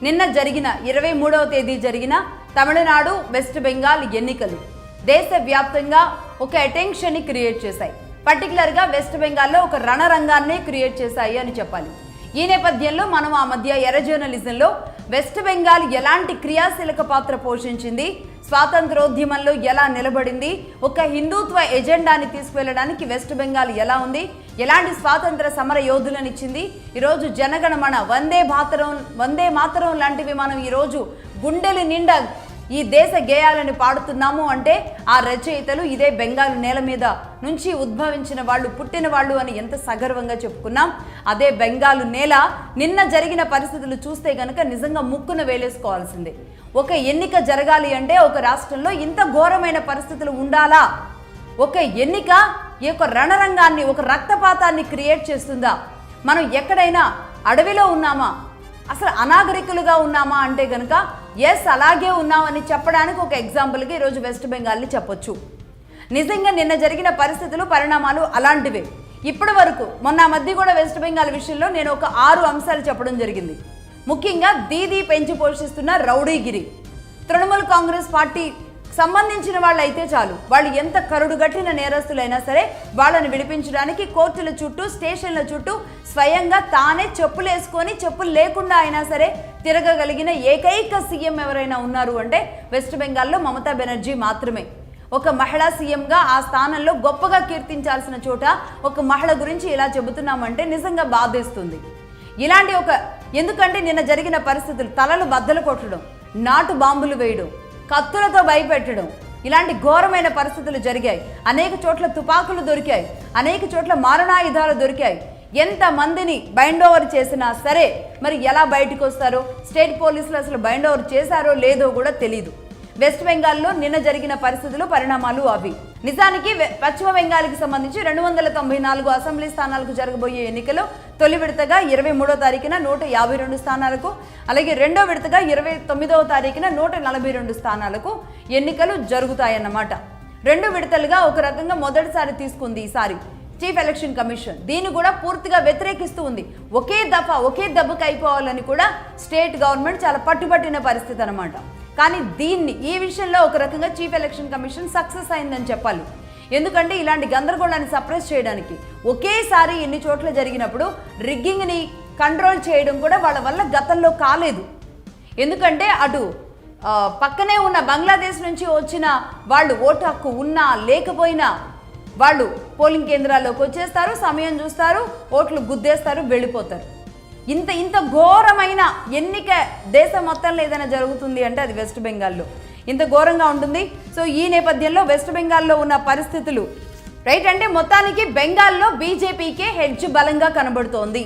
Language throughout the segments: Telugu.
నిన్న జరిగిన 23వ తేదీ జరిగిన తమిళనాడు వెస్ట్ బెంగాల్ ఎన్నికలు దేశవ్యాప్తంగా ఒక అటెన్షన్ ని క్రియేట్ చేశాయి. పర్టికులర్ గా వెస్ట్ బెంగాల్లో ఒక రణరంగాన్ని క్రియేట్ చేశాయి అని చెప్పాలి. ఈ నేపథ్యంలో మనం ఆ మధ్య ఎర్ర జర్నలిజంలో వెస్ట్ బెంగాల్ ఎలాంటి క్రియాశీలక పాత్ర పోషించింది, స్వాతంత్రోద్యమంలో ఎలా నిలబడింది, ఒక హిందుత్వ ఎజెండాని తీసుకువెళ్ళడానికి వెస్ట్ బెంగాల్ ఎలా ఉంది, ఎలాంటి స్వాతంత్ర సమర యోధులను ఇచ్చింది, ఈరోజు జనగణమన వందే మాతరం లాంటివి మనం ఈరోజు గుండెలు నిండా ఈ దేశ గేయాలను పాడుతున్నాము అంటే ఆ రచయితలు ఇదే బెంగాల్ నేల మీద నుంచి ఉద్భవించిన వాళ్ళు, పుట్టిన వాళ్ళు అని ఎంత సగర్వంగా చెప్పుకున్నాం. అదే బెంగాల్ నేల నిన్న జరిగిన పరిస్థితులు చూస్తే గనక నిజంగా ముక్కున వేలేసుకోవాల్సిందే. ఒక ఎన్నిక జరగాలి అంటే ఒక రాష్ట్రంలో ఇంత ఘోరమైన పరిస్థితులు ఉండాలా? ఒక ఎన్నిక ఈ యొక్క రణరంగాన్ని, ఒక రక్తపాతాన్ని క్రియేట్ చేస్తుందా? మనం ఎక్కడైనా అడవిలో ఉన్నామా, అసలు అనాగరికులుగా ఉన్నామా అంటే గనక ఎస్ అలాగే ఉన్నామని చెప్పడానికి ఒక ఎగ్జాంపుల్గా ఈరోజు వెస్ట్ బెంగాల్ని చెప్పొచ్చు. నిజంగా నిన్న జరిగిన పరిస్థితులు, పరిణామాలు అలాంటివే. ఇప్పటి వరకు మొన్న మధ్య కూడా వెస్ట్ బెంగాల్ విషయంలో నేను ఒక 6 అంశాలు చెప్పడం జరిగింది. ముఖ్యంగా దీదీ పెంచి పోషిస్తున్న రౌడీగిరి. తృణమూల్ కాంగ్రెస్ పార్టీ సంబంధించిన వాళ్ళు అయితే చాలు, వాళ్ళు ఎంత కరుడుగట్టిన నేరస్తులైనా సరే వాళ్ళని విడిపించడానికి కోర్టుల చుట్టూ, స్టేషన్ల చుట్టూ స్వయంగా తానే చెప్పులు వేసుకొని, చెప్పులు లేకుండా అయినా సరే తిరగగలిగిన ఏకైక సీఎం ఎవరైనా ఉన్నారు అంటే వెస్ట్ బెంగాల్లో మమతా బెనర్జీ మాత్రమే. ఒక మహిళా సీఎంగా ఆ స్థానంలో గొప్పగా కీర్తించాల్సిన చోట ఒక మహిళ గురించి ఇలా చెబుతున్నామంటే నిజంగా బాధేస్తుంది. ఇలాంటి ఎందుకంటే నిన్న జరిగిన పరిస్థితులు, తలలు బద్దలు కొట్టడం, నాటు బాంబులు వేయడం, కత్తులతో భయపెట్టడం, ఇలాంటి ఘోరమైన పరిస్థితులు జరిగాయి. అనేక చోట్ల తుపాకులు దొరికాయి, అనేక చోట్ల మారణాయుధాలు దొరికాయి. ఎంతమందిని బైండ్ ఓవర్ చేసినా సరే మరి ఎలా బయటకు వస్తారో, స్టేట్ పోలీసులు అసలు బైండ్ ఓవర్ చేశారో లేదో కూడా తెలియదు. వెస్ట్ బెంగాల్లో నిన్న జరిగిన పరిస్థితులు, పరిణామాలు అవి. నిజానికి పశ్చిమ బెంగాల్కి సంబంధించి 294 అసెంబ్లీ స్థానాలకు జరగబోయే ఎన్నికలు తొలి విడతగా 23వ తారీఖున 152 స్థానాలకు, అలాగే రెండో విడతగా 29వ తారీఖున 142 స్థానాలకు ఎన్నికలు జరుగుతాయన్నమాట. 2 విడతలుగా ఒక రకంగా మొదటిసారి తీసుకుంది ఈసారి చీఫ్ ఎలక్షన్ కమిషన్. దీన్ని కూడా పూర్తిగా వ్యతిరేకిస్తూ ఉంది. ఒకే దెబ్బకి అయిపోవాలని కూడా స్టేట్ గవర్నమెంట్ చాలా పట్టుబట్టిన పరిస్థితి అనమాట. కానీ ఈ విషయంలో ఒక రకంగా చీఫ్ ఎలక్షన్ కమిషన్ సక్సెస్ అయిందని చెప్పాలి. ఎందుకంటే ఇలాంటి గందరగోళాన్ని సప్రెస్ చేయడానికి ఒకేసారి ఎన్ని చోట్ల జరిగినప్పుడు రిగ్గింగ్ని కంట్రోల్ చేయడం కూడా వాళ్ళ వల్ల గతంలో కాలేదు. ఎందుకంటే అటు పక్కనే ఉన్న బంగ్లాదేశ్ నుంచి వచ్చిన వాళ్ళు ఓటు హక్కు ఉన్నా లేకపోయినా వాళ్ళు పోలింగ్ కేంద్రాల్లోకి వచ్చేస్తారు, సమయం చూస్తారు, ఓట్లు గుద్దేస్తారు, వెళ్ళిపోతారు. ఇంత ఘోరమైన ఎన్నిక దేశం మొత్తంలో ఏదైనా జరుగుతుంది అంటే అది వెస్ట్ బెంగాల్లో ఇంత ఘోరంగా ఉంటుంది. సో ఈ నేపథ్యంలో వెస్ట్ బెంగాల్లో ఉన్న పరిస్థితులు రైట్ అంటే మొత్తానికి బెంగాల్లో బీజేపీకే హెడ్జ్ బలంగా కనబడుతోంది.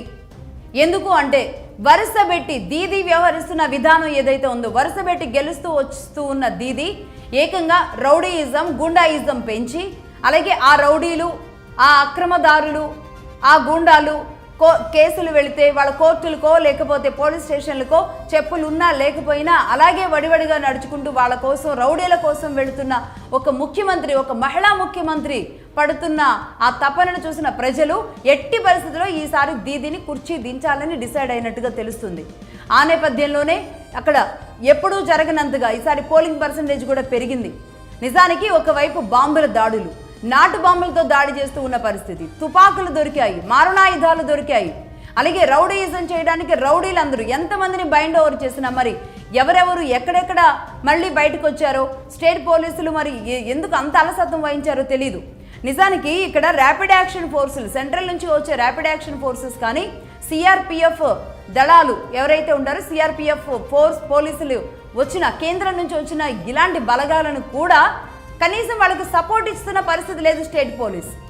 ఎందుకు అంటే వరుసబెట్టి దీదీ వ్యవహరిస్తున్న విధానం ఏదైతే ఉందో, వరుసబెట్టి గెలుస్తూ వస్తూ ఉన్న దీదీ ఏకంగా రౌడీయిజం, గుండాయిజం పెంచి, అలాగే ఆ రౌడీలు, ఆ అక్రమదారులు, ఆ గుండాలు కేసులు వెళితే వాళ్ళ కోర్టులకో లేకపోతే పోలీస్ స్టేషన్లకో చెప్పులు ఉన్నా లేకపోయినా అలాగే వడివడిగా నడుచుకుంటూ వాళ్ళ కోసం, రౌడీల కోసం వెళుతున్న ఒక ముఖ్యమంత్రి, ఒక మహిళా ముఖ్యమంత్రి పడుతున్న ఆ తపనను చూసిన ప్రజలు ఎట్టి పరిస్థితుల్లో ఈసారి దీదీని కుర్చీ దించాలని డిసైడ్ అయినట్టుగా తెలుస్తుంది. ఆ నేపథ్యంలోనే అక్కడ ఎప్పుడూ జరగనంతగా ఈసారి పోలింగ్ పర్సంటేజ్ కూడా పెరిగింది. నిజానికి ఒకవైపు బాంబుల దాడులు, నాటు బాంబులతో దాడి చేస్తూ ఉన్న పరిస్థితి, తుపాకులు దొరికాయి, మారణాయుధాలు దొరికాయి, అలాగే రౌడీయిజం చేయడానికి రౌడీలందరూ ఎంతమందిని బైండ్ ఓవర్ చేసినా మరి ఎవరెవరు ఎక్కడెక్కడ మళ్ళీ బయటకు వచ్చారో, స్టేట్ పోలీసులు మరి ఎందుకు అంత అలసత్వం వహించారో తెలీదు. నిజానికి ఇక్కడ ర్యాపిడ్ యాక్షన్ ఫోర్సులు, సెంట్రల్ నుంచి వచ్చే ర్యాపిడ్ యాక్షన్ ఫోర్సెస్ కానీ సిఆర్పిఎఫ్ దళాలు ఎవరైతే ఉంటారో, సిఆర్పిఎఫ్ పోలీసులు వచ్చిన కేంద్రం నుంచి వచ్చిన ఇలాంటి బలగాలను కూడా కనీసం వాళ్ళకి సపోర్ట్ ఇస్తున్న పరిస్థితి లేదు స్టేట్ పోలీస్.